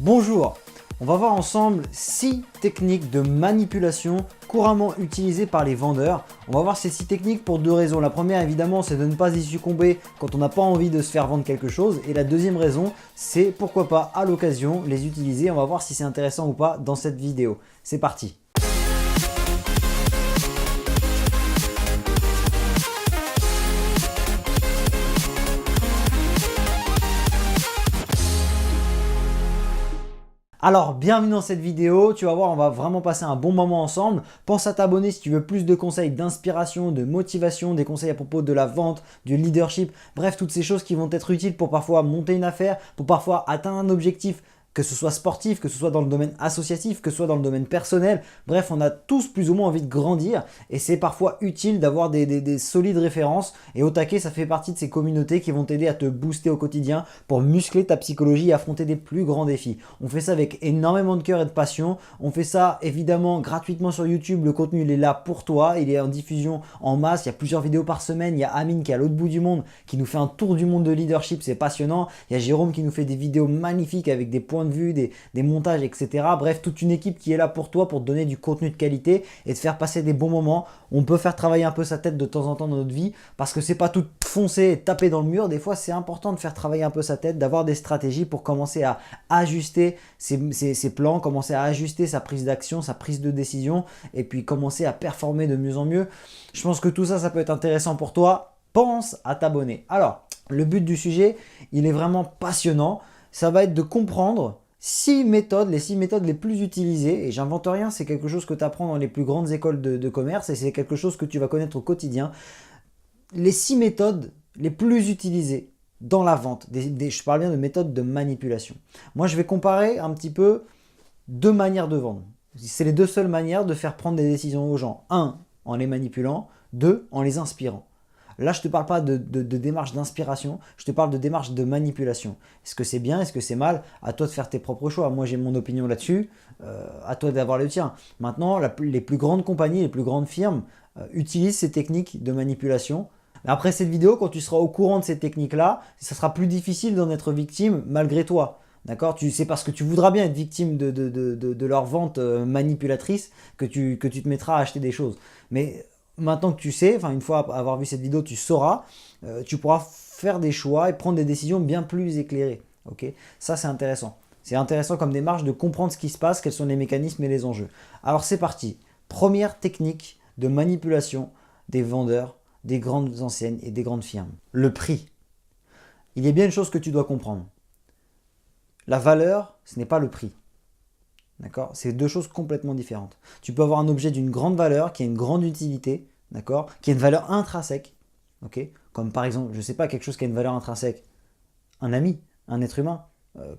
Bonjour, on va voir ensemble 6 techniques de manipulation couramment utilisées par les vendeurs. On va voir ces 6 techniques pour 2 raisons. La première évidemment c'est de ne pas y succomber quand on n'a pas envie de se faire vendre quelque chose. Et la deuxième raison c'est pourquoi pas à l'occasion les utiliser. On va voir si c'est intéressant ou pas dans cette vidéo. C'est parti. Alors, bienvenue dans cette vidéo, tu vas voir, on va vraiment passer un bon moment ensemble. Pense à t'abonner si tu veux plus de conseils d'inspiration, de motivation, des conseils à propos de la vente, du leadership, bref, toutes ces choses qui vont être utiles pour parfois monter une affaire, pour parfois atteindre un objectif, que ce soit sportif, que ce soit dans le domaine associatif, que ce soit dans le domaine personnel. Bref, on a tous plus ou moins envie de grandir et c'est parfois utile d'avoir des solides références. Et au taquet, ça fait partie de ces communautés qui vont t'aider à te booster au quotidien pour muscler ta psychologie et affronter des plus grands défis. On fait ça avec énormément de cœur et de passion. On fait ça évidemment gratuitement sur YouTube. Le contenu, il est là pour toi. Il est en diffusion en masse. Il y a plusieurs vidéos par semaine. Il y a Amine qui est à l'autre bout du monde qui nous fait un tour du monde de leadership. C'est passionnant. Il y a Jérôme qui nous fait des vidéos magnifiques avec des points de vue, des montages, etc. Bref, toute une équipe qui est là pour toi, pour te donner du contenu de qualité et te faire passer des bons moments. On peut faire travailler un peu sa tête de temps en temps dans notre vie parce que c'est pas tout foncer et taper dans le mur. Des fois, c'est important de faire travailler un peu sa tête, d'avoir des stratégies pour commencer à ajuster ses plans, commencer à ajuster sa prise d'action, sa prise de décision et puis commencer à performer de mieux en mieux. Je pense que tout ça, ça peut être intéressant pour toi. Pense à t'abonner. Alors, le but du sujet, il est vraiment passionnant. Ça va être de comprendre 6 méthodes, les 6 méthodes les plus utilisées, et j'invente rien, c'est quelque chose que tu apprends dans les plus grandes écoles de commerce et c'est quelque chose que tu vas connaître au quotidien. Les 6 méthodes les plus utilisées dans la vente, je parle bien de méthodes de manipulation. Moi, je vais comparer un petit peu 2 manières de vendre. C'est les 2 seules manières de faire prendre des décisions aux gens. 1, en les manipulant, 2, en les inspirant. Là, je ne te parle pas de démarche d'inspiration, je te parle de démarche de manipulation. Est-ce que c'est bien, est-ce que c'est mal? À toi de faire tes propres choix. Moi, j'ai mon opinion là-dessus, à toi d'avoir le tien. Maintenant, les plus grandes compagnies, les plus grandes firmes utilisent ces techniques de manipulation. Après cette vidéo, quand tu seras au courant de ces techniques-là, ça sera plus difficile d'en être victime malgré toi. D'accord? C'est parce que tu voudras bien être victime de leur vente manipulatrice que tu te mettras à acheter des choses. Mais maintenant que tu sais, enfin une fois avoir vu cette vidéo, tu sauras, tu pourras faire des choix et prendre des décisions bien plus éclairées. Okay? Ça, c'est intéressant. C'est intéressant comme démarche de comprendre ce qui se passe, quels sont les mécanismes et les enjeux. Alors, c'est parti. Première technique de manipulation des vendeurs, des grandes enseignes et des grandes firmes. Le prix. Il y a bien une chose que tu dois comprendre. La valeur, ce n'est pas le prix. D'accord? C'est 2 choses complètement différentes. Tu peux avoir un objet d'une grande valeur, qui a une grande utilité, d'accord? Qui a une valeur intrinsèque, ok? Comme par exemple, je ne sais pas, quelque chose qui a une valeur intrinsèque. Un ami, un être humain,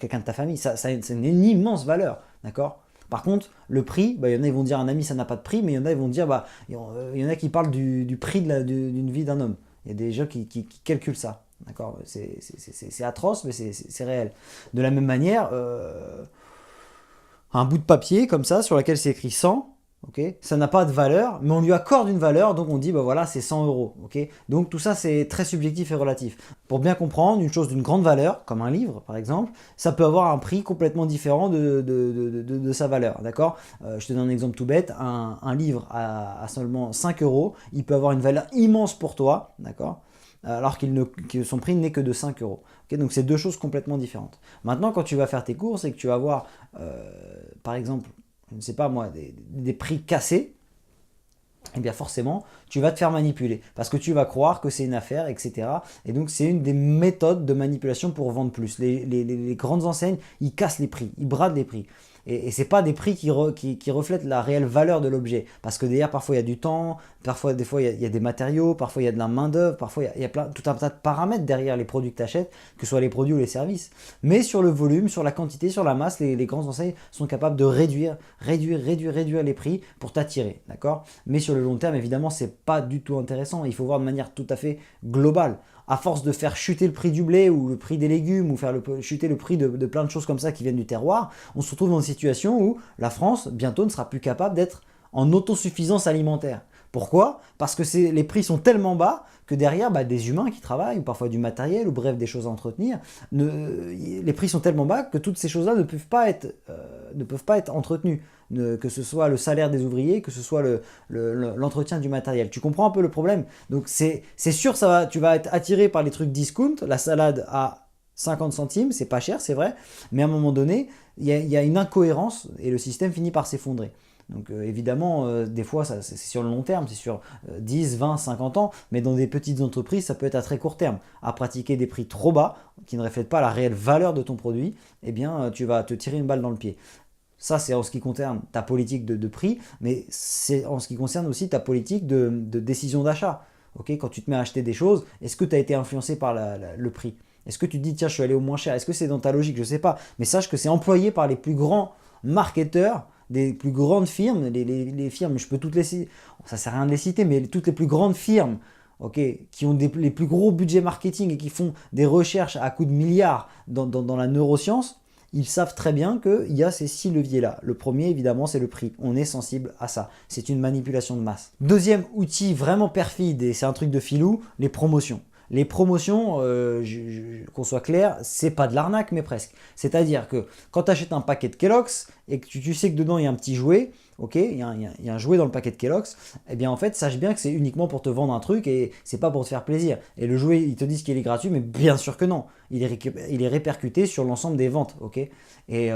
quelqu'un de ta famille, c'est une immense valeur, d'accord? Par contre, le prix, il y en a qui vont dire un ami ça n'a pas de prix, mais il y en a qui vont dire, il y en a qui parlent du prix d'une vie d'un homme. Il y a des gens qui calculent ça, d'accord? C'est atroce, mais c'est réel. De la même manière, un bout de papier comme ça sur lequel c'est écrit 100, okay, ça n'a pas de valeur, mais on lui accorde une valeur, donc on dit voilà, c'est 100 €. Okay, donc tout ça c'est très subjectif et relatif. Pour bien comprendre, une chose d'une grande valeur, comme un livre par exemple, ça peut avoir un prix complètement différent de sa valeur. D'accord, je te donne un exemple tout bête, un livre à seulement 5 €, il peut avoir une valeur immense pour toi, d'accord, alors que son prix n'est que de 5 €. Okay, donc c'est 2 choses complètement différentes. Maintenant, quand tu vas faire tes courses et que tu vas voir, par exemple, je ne sais pas moi, des prix cassés, eh bien forcément, tu vas te faire manipuler parce que tu vas croire que c'est une affaire, etc. Et donc, c'est une des méthodes de manipulation pour vendre plus. Les grandes enseignes, ils cassent les prix, ils bradent les prix. Et ce n'est pas des prix qui reflètent la réelle valeur de l'objet. Parce que derrière, parfois, il y a du temps, parfois, des fois, il y a des matériaux, parfois, il y a de la main-d'œuvre, parfois, il y a tout un tas de paramètres derrière les produits que tu achètes, que ce soit les produits ou les services. Mais sur le volume, sur la quantité, sur la masse, les grandes enseignes sont capables de réduire les prix pour t'attirer. D'accord? Mais sur le long terme, évidemment, ce n'est pas du tout intéressant. Il faut voir de manière tout à fait globale. À force de faire chuter le prix du blé ou le prix des légumes ou faire chuter le prix de plein de choses comme ça qui viennent du terroir, on se retrouve dans une situation où la France, bientôt, ne sera plus capable d'être en autosuffisance alimentaire. Pourquoi? Parce que les prix sont tellement bas que derrière, des humains qui travaillent, ou parfois du matériel, ou bref, des choses à entretenir, les prix sont tellement bas que toutes ces choses-là ne peuvent pas être entretenues. Que ce soit le salaire des ouvriers, que ce soit l'entretien du matériel. Tu comprends un peu le problème? Donc c'est sûr, tu vas être attiré par les trucs discount, la salade à 50 centimes, c'est pas cher, c'est vrai, mais à un moment donné, il y a une incohérence et le système finit par s'effondrer. Donc évidemment, des fois, c'est sur le long terme, c'est sur 10, 20, 50 ans, mais dans des petites entreprises, ça peut être à très court terme. À pratiquer des prix trop bas, qui ne reflètent pas la réelle valeur de ton produit, eh bien, tu vas te tirer une balle dans le pied. Ça, c'est en ce qui concerne ta politique de prix, mais c'est en ce qui concerne aussi ta politique de décision d'achat. Okay, quand tu te mets à acheter des choses, est-ce que tu as été influencé par le prix? Est-ce que tu te dis, tiens, je suis allé au moins cher? Est-ce que c'est dans ta logique? Je ne sais pas. Mais sache que c'est employé par les plus grands marketeurs des plus grandes firmes. Les firmes, je peux toutes les citer, ça ne sert à rien de les citer, mais toutes les plus grandes firmes, okay, qui ont les plus gros budgets marketing et qui font des recherches à coups de milliards dans la neuroscience, ils savent très bien qu'il y a ces 6 leviers-là. Le premier, évidemment, c'est le prix. On est sensible à ça. C'est une manipulation de masse. Deuxième outil vraiment perfide, et c'est un truc de filou, les promotions. Les promotions, qu'on soit clair, c'est pas de l'arnaque, mais presque. C'est-à-dire que quand tu achètes un paquet de Kellogg's et que tu sais que dedans il y a un petit jouet, ok, il y a un jouet dans le paquet de Kellogg's, eh bien en fait, sache bien que c'est uniquement pour te vendre un truc et c'est pas pour te faire plaisir. Et le jouet, ils te disent qu'il est gratuit, mais bien sûr que non. Il est répercuté sur l'ensemble des ventes, ok. Et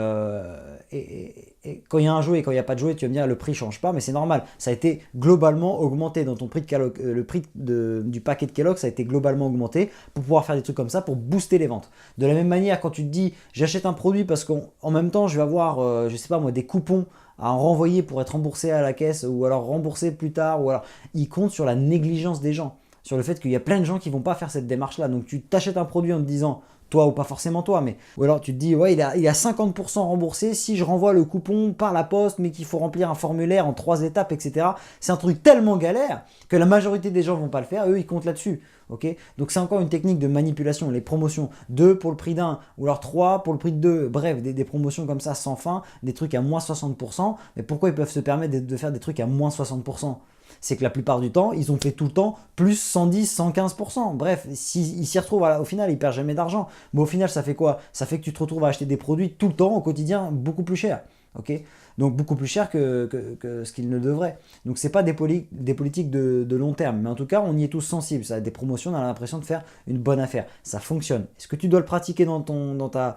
quand il y a un jouet et quand il n'y a pas de jouet, tu vas me dire le prix ne change pas, mais c'est normal. Ça a été globalement augmenté dans ton prix le prix du paquet de Kellogg, ça a été globalement augmenté pour pouvoir faire des trucs comme ça, pour booster les ventes. De la même manière, quand tu te dis j'achète un produit parce qu'en même temps je vais avoir, je sais pas moi, des coupons à en renvoyer pour être remboursé à la caisse ou alors remboursé plus tard, ou alors ils comptent sur la négligence des gens, sur le fait qu'il y a plein de gens qui vont pas faire cette démarche-là. Donc tu t'achètes un produit en te disant, toi ou pas forcément toi, mais ou alors tu te dis ouais il a 50% remboursé si je renvoie le coupon par la poste, mais qu'il faut remplir un formulaire en 3 étapes, etc. C'est un truc tellement galère que la majorité des gens vont pas le faire, eux ils comptent là-dessus. Okay, donc c'est encore une technique de manipulation, les promotions, 2 pour le prix d'un, ou alors 3 pour le prix de 2, bref, des promotions comme ça sans fin, des trucs à moins 60%, mais pourquoi ils peuvent se permettre de faire des trucs à moins 60%? C'est que la plupart du temps, ils ont fait tout le temps plus 110, 115%. Bref, s'ils s'y retrouvent au final, ils ne perdent jamais d'argent. Mais au final, ça fait quoi? Ça fait que tu te retrouves à acheter des produits tout le temps, au quotidien, beaucoup plus cher. Okay, donc beaucoup plus cher que ce qu'ils ne devraient. Donc ce n'est pas des politiques de long terme. Mais en tout cas, on y est tous sensibles. Ça a des promotions, on a l'impression de faire une bonne affaire. Ça fonctionne. Est-ce que tu dois le pratiquer dans ta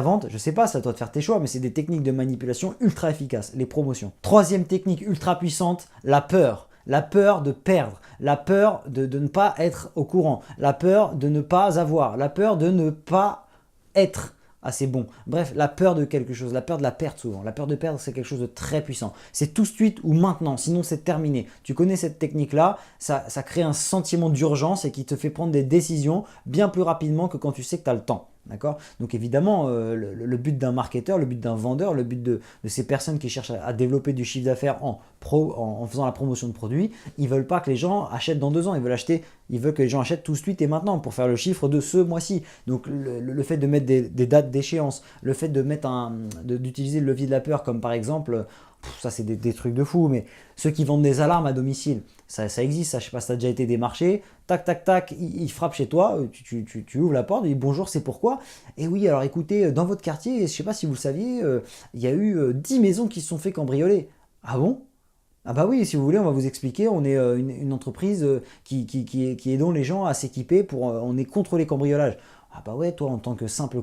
vente? Je sais pas, ça doit te faire tes choix, mais c'est des techniques de manipulation ultra efficaces, les promotions. Troisième technique ultra puissante, la peur. La peur de perdre, la peur de ne pas être au courant, la peur de ne pas avoir, la peur de ne pas être assez bon. Bref, la peur de quelque chose, la peur de la perte souvent. La peur de perdre, c'est quelque chose de très puissant. C'est tout de suite ou maintenant, sinon c'est terminé. Tu connais cette technique-là, ça crée un sentiment d'urgence et qui te fait prendre des décisions bien plus rapidement que quand tu sais que tu as le temps. D'accord? Donc évidemment, le but d'un marketeur, le but d'un vendeur, le but de ces personnes qui cherchent à développer du chiffre d'affaires en faisant la promotion de produits, ils ne veulent pas que les gens achètent dans 2 ans, ils veulent que les gens achètent tout de suite et maintenant pour faire le chiffre de ce mois-ci. Donc le fait de mettre des dates d'échéance, le fait d'utiliser le levier de la peur comme par exemple, ça c'est des trucs de fou, mais ceux qui vendent des alarmes à domicile, ça existe, ça, je sais pas si ça a déjà été démarché, tac tac tac, ils frappent chez toi, tu ouvres la porte, ils disent bonjour, c'est pourquoi? Et oui, alors écoutez, dans votre quartier, je sais pas si vous le saviez, il y a eu 10 maisons qui se sont fait cambrioler. Ah bon? Ah bah oui, si vous voulez, on va vous expliquer, on est une entreprise qui aidons les gens à s'équiper on est contre les cambriolages. Ah bah ouais, toi en tant que simple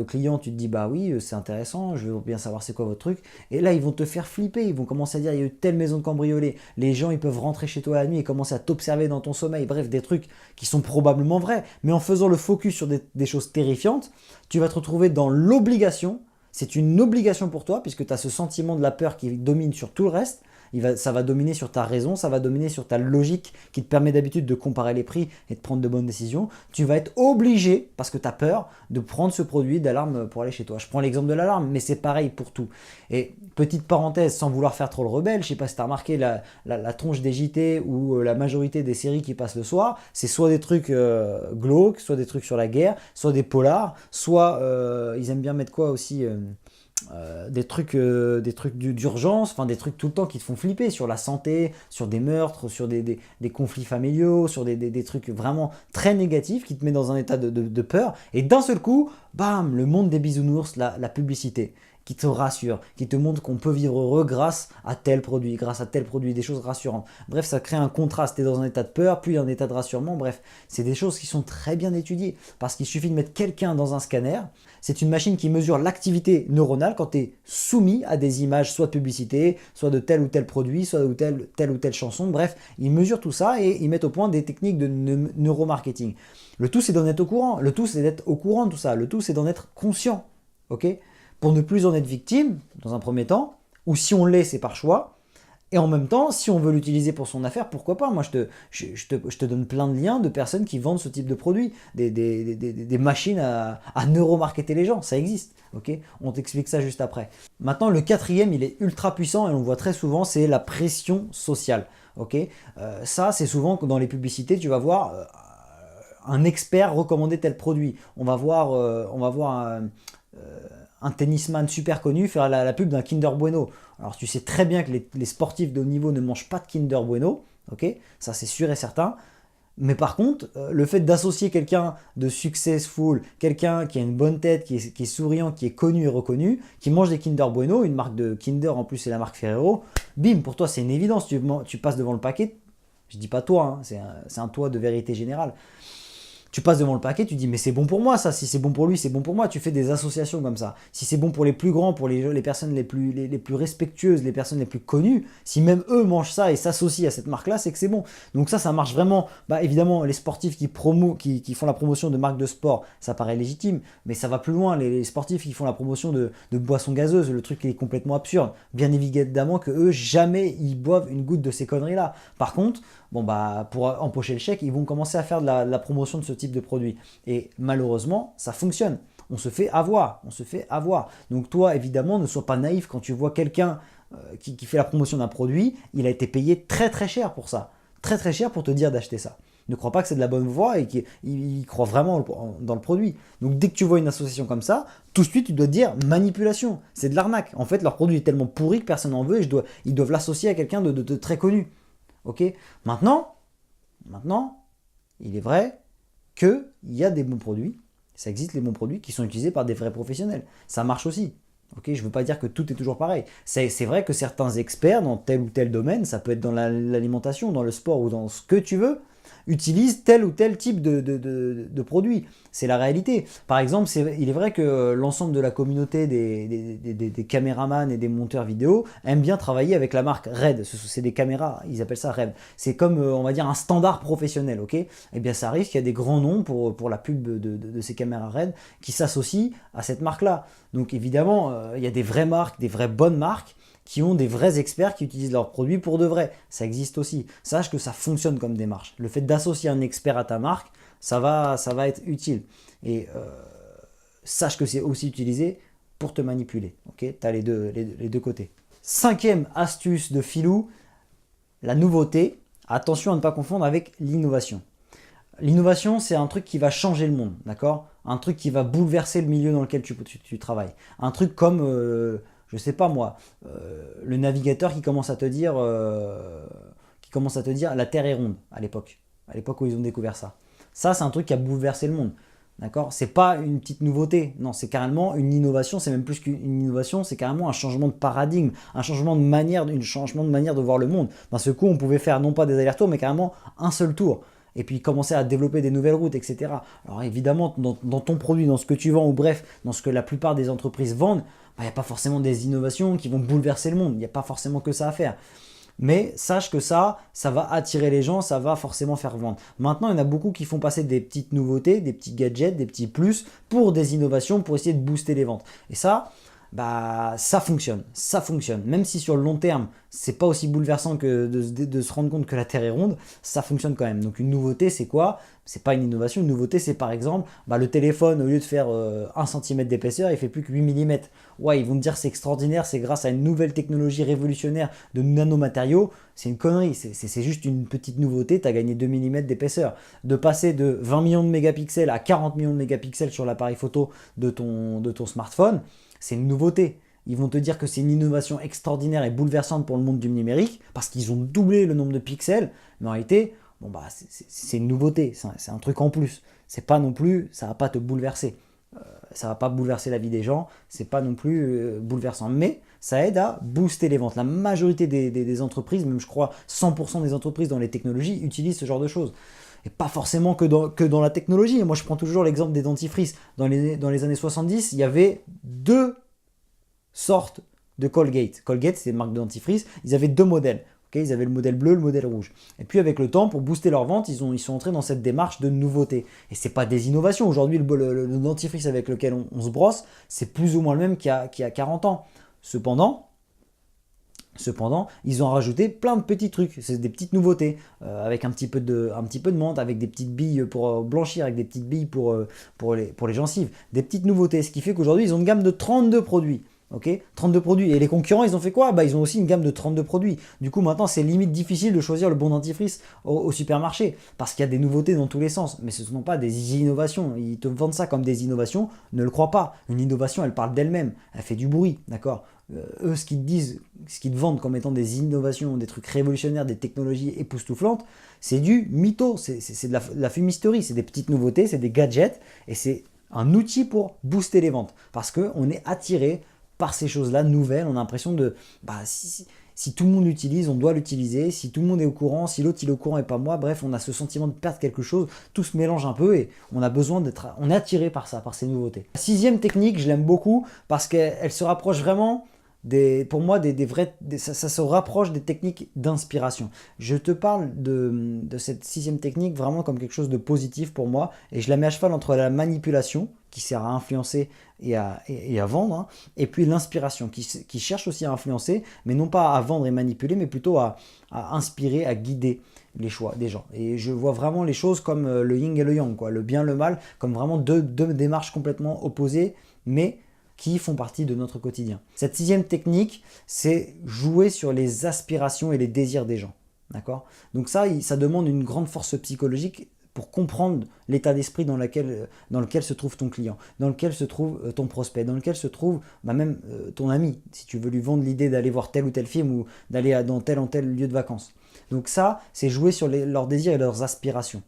client, tu te dis bah oui, c'est intéressant, je veux bien savoir c'est quoi votre truc. Et là, ils vont te faire flipper, ils vont commencer à dire il y a eu telle maison de cambriolée, les gens ils peuvent rentrer chez toi la nuit et commencer à t'observer dans ton sommeil, bref, des trucs qui sont probablement vrais. Mais en faisant le focus sur des choses terrifiantes, tu vas te retrouver dans l'obligation, c'est une obligation pour toi, puisque tu as ce sentiment de la peur qui domine sur tout le reste. Ça va dominer sur ta raison, ça va dominer sur ta logique qui te permet d'habitude de comparer les prix et de prendre de bonnes décisions. Tu vas être obligé, parce que tu as peur, de prendre ce produit d'alarme pour aller chez toi. Je prends l'exemple de l'alarme, mais c'est pareil pour tout. Et petite parenthèse, sans vouloir faire trop le rebelle, je sais pas si tu as remarqué la tronche des JT ou la majorité des séries qui passent le soir, c'est soit des trucs glauques, soit des trucs sur la guerre, soit des polars, soit ils aiment bien mettre quoi aussi des trucs d'urgence, enfin des trucs tout le temps qui te font flipper sur la santé, sur des meurtres, sur des conflits familiaux, sur des trucs vraiment très négatifs qui te mettent dans un état de peur. Et d'un seul coup, bam, le monde des bisounours, la publicité qui te rassure, qui te montre qu'on peut vivre heureux grâce à tel produit, des choses rassurantes. Bref, ça crée un contraste, tu es dans un état de peur, puis un état de rassurement, bref, c'est des choses qui sont très bien étudiées, parce qu'il suffit de mettre quelqu'un dans un scanner, c'est une machine qui mesure l'activité neuronale quand tu es soumis à des images, soit de publicité, soit de tel ou tel produit, soit de telle ou telle chanson, bref, ils mesurent tout ça et ils mettent au point des techniques de neuromarketing. Le tout, c'est d'en être au courant, le tout, c'est d'être au courant de tout ça, le tout, c'est d'en être conscient, ok? Pour ne plus en être victime, dans un premier temps, ou si on l'est, c'est par choix. Et en même temps, si on veut l'utiliser pour son affaire, pourquoi pas? Moi, je te donne plein de liens de personnes qui vendent ce type de produits, des machines à neuromarketer les gens, ça existe. Okay, on t'explique ça juste après. Maintenant, le quatrième, il est ultra puissant et on le voit très souvent, c'est la pression sociale. Okay, ça, c'est souvent que dans les publicités, tu vas voir un expert recommander tel produit. On va voir un tennisman super connu faire la pub d'un Kinder Bueno. Alors tu sais très bien que les sportifs de haut niveau ne mangent pas de Kinder Bueno, ok, ça c'est sûr et certain. Mais par contre, le fait d'associer quelqu'un de successful, quelqu'un qui a une bonne tête, qui est souriant, qui est connu et reconnu, qui mange des Kinder Bueno, une marque de Kinder en plus c'est la marque Ferrero, bim, pour toi c'est une évidence, tu passes devant le paquet, je dis pas toi, hein, c'est un toi de vérité générale. Tu passes devant le paquet, tu dis mais c'est bon pour moi ça, si c'est bon pour lui, c'est bon pour moi. Tu fais des associations comme ça. Si c'est bon pour les plus grands, pour les personnes les plus respectueuses, les personnes les plus connues, si même eux mangent ça et s'associent à cette marque-là, c'est que c'est bon. Donc ça marche vraiment. Bah, évidemment, les sportifs qui font la promotion de marques de sport, ça paraît légitime, mais ça va plus loin. Les sportifs qui font la promotion de boissons gazeuses, le truc est complètement absurde. Bien évidemment que eux, jamais ils boivent une goutte de ces conneries-là. Par contre, bon bah pour empocher le chèque, ils vont commencer à faire de la promotion de ce type de produit. Et malheureusement, ça fonctionne. On se fait avoir, on se fait avoir. Donc toi, évidemment, ne sois pas naïf quand tu vois quelqu'un qui fait la promotion d'un produit, il a été payé très très cher pour ça. Très très cher pour te dire d'acheter ça. Ne crois pas que c'est de la bonne voie et qu'il croit vraiment dans le produit. Donc dès que tu vois une association comme ça, tout de suite tu dois te dire manipulation, c'est de l'arnaque. En fait, leur produit est tellement pourri que personne n'en veut et ils doivent l'associer à quelqu'un de très connu. Ok. Maintenant, il est vrai qu'il y a des bons produits, ça existe les bons produits qui sont utilisés par des vrais professionnels. Ça marche aussi. Okay, je ne veux pas dire que tout est toujours pareil. C'est vrai que certains experts dans tel ou tel domaine, ça peut être dans l'alimentation, dans le sport ou dans ce que tu veux, utilisent tel ou tel type de produit. C'est la réalité. Par exemple, il est vrai que l'ensemble de la communauté des caméramans et des monteurs vidéo aime bien travailler avec la marque RED. C'est des caméras, ils appellent ça RED. C'est comme, on va dire, un standard professionnel. Okay, eh bien, ça arrive qu'il y a des grands noms pour la pub de ces caméras RED qui s'associent à cette marque-là. Donc évidemment, il y a des vraies marques, des vraies bonnes marques qui ont des vrais experts qui utilisent leurs produits pour de vrai. Ça existe aussi. Sache que ça fonctionne comme démarche. Le fait d'associer un expert à ta marque, ça va être utile. Et sache que c'est aussi utilisé pour te manipuler. Okay, tu as les deux côtés. Cinquième astuce de Philou, la nouveauté. Attention à ne pas confondre avec l'innovation. L'innovation, c'est un truc qui va changer le monde, d'accord? Un truc qui va bouleverser le milieu dans lequel tu travailles. Un truc comme, je sais pas moi, le navigateur qui commence à te dire la Terre est ronde à l'époque où ils ont découvert ça. Ça, c'est un truc qui a bouleversé le monde. D'accord? C'est pas une petite nouveauté, non, c'est carrément une innovation, c'est même plus qu'une innovation, c'est carrément un changement de paradigme, un changement de manière de voir le monde. D'un seul coup, on pouvait faire non pas des allers-retours, mais carrément un seul tour. Et puis commencer à développer des nouvelles routes, etc. Alors évidemment, dans ton produit, dans ce que tu vends, ou bref, dans ce que la plupart des entreprises vendent, il n'y a pas forcément des innovations qui vont bouleverser le monde, il n'y a pas forcément que ça à faire. Mais sache que ça va attirer les gens, ça va forcément faire vendre. Maintenant, il y en a beaucoup qui font passer des petites nouveautés, des petits gadgets, des petits plus pour des innovations, pour essayer de booster les ventes. Et ça, bah ça fonctionne. Même si sur le long terme, c'est pas aussi bouleversant que de se rendre compte que la Terre est ronde, ça fonctionne quand même. Donc une nouveauté, c'est quoi? C'est pas une innovation, une nouveauté, c'est par exemple, le téléphone, au lieu de faire 1 cm d'épaisseur, il fait plus que 8 mm. Ouais, ils vont te dire c'est extraordinaire, c'est grâce à une nouvelle technologie révolutionnaire de nanomatériaux. C'est une connerie, c'est juste une petite nouveauté, tu as gagné 2 mm d'épaisseur. De passer de 20 millions de mégapixels à 40 millions de mégapixels sur l'appareil photo de ton smartphone, c'est une nouveauté. ils vont te dire que c'est une innovation extraordinaire et bouleversante pour le monde du numérique, parce qu'ils ont doublé le nombre de pixels, mais en réalité, bon bah, c'est une nouveauté, c'est un truc en plus. C'est pas non plus, ça va pas te bouleverser. Ça va pas bouleverser la vie des gens, c'est pas non plus bouleversant, mais ça aide à booster les ventes. La majorité des entreprises, même je crois 100% des entreprises dans les technologies, utilisent ce genre de choses. Et pas forcément que dans la technologie. Moi, je prends toujours l'exemple des dentifrices. Dans les années 70, il y avait deux sortes de Colgate. Colgate, c'est une marque de dentifrice. Ils avaient deux modèles. Okay, ils avaient le modèle bleu, le modèle rouge. Et puis avec le temps, pour booster leurs ventes, ils sont entrés dans cette démarche de nouveauté. Et c'est pas des innovations. Aujourd'hui, le dentifrice avec lequel on se brosse, c'est plus ou moins le même qu'il y a 40 ans. Cependant, ils ont rajouté plein de petits trucs. C'est des petites nouveautés, avec un petit peu de menthe, avec des petites billes pour blanchir, avec des petites billes pour les gencives. Des petites nouveautés, ce qui fait qu'aujourd'hui, ils ont une gamme de 32 produits. Ok, 32 produits. Et les concurrents, ils ont fait quoi? Bah, ils ont aussi une gamme de 32 produits. Du coup, maintenant, c'est limite difficile de choisir le bon dentifrice au supermarché, parce qu'il y a des nouveautés dans tous les sens. Mais ce ne sont pas des innovations. Ils te vendent ça comme des innovations. Ne le crois pas. Une innovation, elle parle d'elle-même. Elle fait du bruit, d'accord? Eux, ce qu'ils te disent, ce qu'ils te vendent comme étant des innovations, des trucs révolutionnaires, des technologies époustouflantes, c'est du mytho. C'est de la fumisterie. C'est des petites nouveautés, c'est des gadgets. Et c'est un outil pour booster les ventes. Parce qu'on est attiré par ces choses-là nouvelles. On a l'impression de, si tout le monde l'utilise, on doit l'utiliser. Si tout le monde est au courant, si l'autre il est au courant et pas moi, bref, on a ce sentiment de perdre quelque chose. Tout se mélange un peu et on a besoin on est attiré par ça, par ces nouveautés. La sixième technique, je l'aime beaucoup parce qu'elle se rapproche vraiment pour moi, ça se rapproche des techniques d'inspiration. Je te parle de cette sixième technique vraiment comme quelque chose de positif pour moi, et je la mets à cheval entre la manipulation, qui sert à influencer et à vendre, hein, et puis l'inspiration, qui cherche aussi à influencer, mais non pas à vendre et manipuler, mais plutôt à inspirer, à guider les choix des gens. Et je vois vraiment les choses comme le yin et le yang, quoi, le bien, le mal, comme vraiment deux démarches complètement opposées, mais qui font partie de notre quotidien. Cette sixième technique, c'est jouer sur les aspirations et les désirs des gens. D'accord? Donc ça demande une grande force psychologique pour comprendre l'état d'esprit dans lequel se trouve ton client, dans lequel se trouve ton prospect, dans lequel se trouve même ton ami, si tu veux lui vendre l'idée d'aller voir tel ou tel film ou d'aller dans tel ou tel lieu de vacances. Donc ça, c'est jouer sur leurs désirs et leurs aspirations.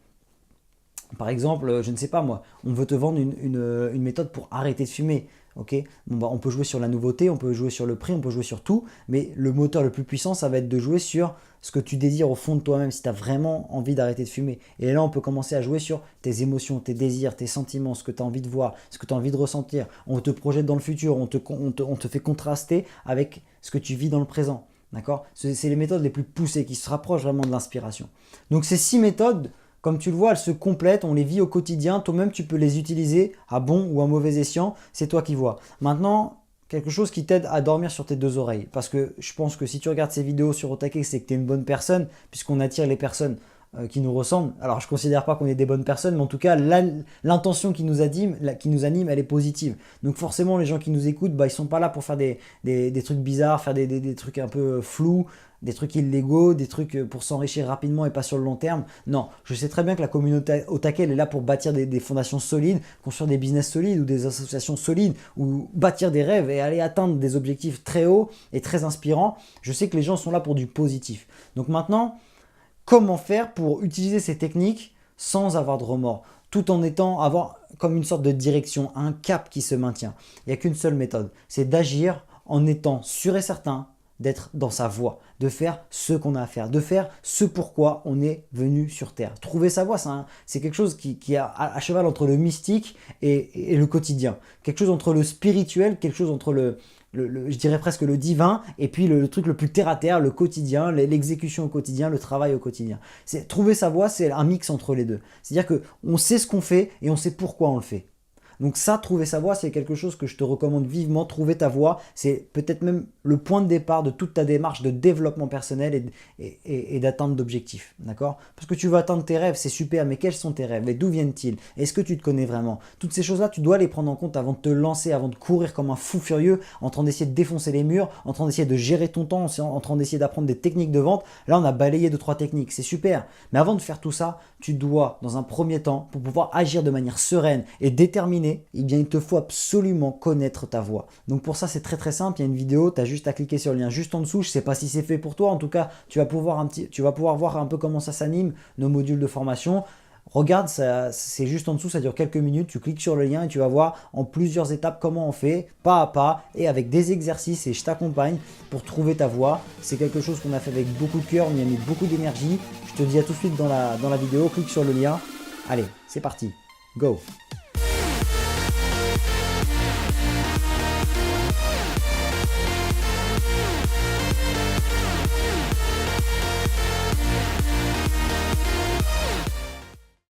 Par exemple, je ne sais pas moi, on veut te vendre une méthode pour arrêter de fumer. Okay, on peut jouer sur la nouveauté, on peut jouer sur le prix, on peut jouer sur tout, mais le moteur le plus puissant, ça va être de jouer sur ce que tu désires au fond de toi-même, si tu as vraiment envie d'arrêter de fumer. Et là, on peut commencer à jouer sur tes émotions, tes désirs, tes sentiments, ce que tu as envie de voir, ce que tu as envie de ressentir. On te projette dans le futur, on te fait contraster avec ce que tu vis dans le présent. D'accord? C'est les méthodes les plus poussées qui se rapprochent vraiment de l'inspiration. Donc ces 6 méthodes, comme tu le vois, elles se complètent, on les vit au quotidien. Toi-même, tu peux les utiliser à bon ou à mauvais escient. C'est toi qui vois. Maintenant, quelque chose qui t'aide à dormir sur tes deux oreilles. Parce que je pense que si tu regardes ces vidéos sur Otake, c'est que tu es une bonne personne, puisqu'on attire les personnes qui nous ressemblent. Alors, je ne considère pas qu'on est des bonnes personnes, mais en tout cas, l'intention qui nous anime, elle est positive. Donc forcément, les gens qui nous écoutent, ils ne sont pas là pour faire des trucs bizarres, faire des trucs un peu flous, des trucs illégaux, des trucs pour s'enrichir rapidement et pas sur le long terme. Non, je sais très bien que la communauté Otake, elle est là pour bâtir des fondations solides, construire des business solides ou des associations solides, ou bâtir des rêves et aller atteindre des objectifs très hauts et très inspirants. Je sais que les gens sont là pour du positif. Donc maintenant, comment faire pour utiliser ces techniques sans avoir de remords, tout en avoir comme une sorte de direction, un cap qui se maintient. Il n'y a qu'une seule méthode, c'est d'agir en étant sûr et certain d'être dans sa voie, de faire ce qu'on a à faire, de faire ce pourquoi on est venu sur Terre. Trouver sa voie, c'est quelque chose qui est à cheval entre le mystique et le quotidien. Quelque chose entre le spirituel, quelque chose entre je dirais presque le divin, et puis le truc le plus terre à terre, le quotidien, l'exécution au quotidien, le travail au quotidien. Trouver sa voie, c'est un mix entre les deux. C'est-à-dire qu'on sait ce qu'on fait et on sait pourquoi on le fait. Donc ça, trouver sa voie, c'est quelque chose que je te recommande vivement. Trouver ta voie, c'est peut-être même le point de départ de toute ta démarche de développement personnel et d'atteinte d'objectifs. D'accord? Parce que tu veux atteindre tes rêves, c'est super, mais quels sont tes rêves? Et d'où viennent-ils? Est-ce que tu te connais vraiment? Toutes ces choses-là, tu dois les prendre en compte avant de te lancer, avant de courir comme un fou furieux, en train d'essayer de défoncer les murs, en train d'essayer de gérer ton temps, en train d'essayer d'apprendre des techniques de vente. Là, on a balayé 2-3 techniques, c'est super. Mais avant de faire tout ça, tu dois, dans un premier temps, pour pouvoir agir de manière sereine et déterminée, s'exprimer, eh bien il te faut absolument connaître ta voix. Donc pour ça c'est très très simple, il y a une vidéo, tu as juste à cliquer sur le lien juste en dessous, je ne sais pas si c'est fait pour toi, en tout cas tu vas pouvoir voir un peu comment ça s'anime, nos modules de formation. Regarde, c'est juste en dessous, ça dure quelques minutes, tu cliques sur le lien et tu vas voir en plusieurs étapes comment on fait, pas à pas, et avec des exercices, et je t'accompagne pour trouver ta voix. C'est quelque chose qu'on a fait avec beaucoup de cœur, on y a mis beaucoup d'énergie. Je te dis à tout de suite dans la vidéo, clique sur le lien. Allez, c'est parti, go!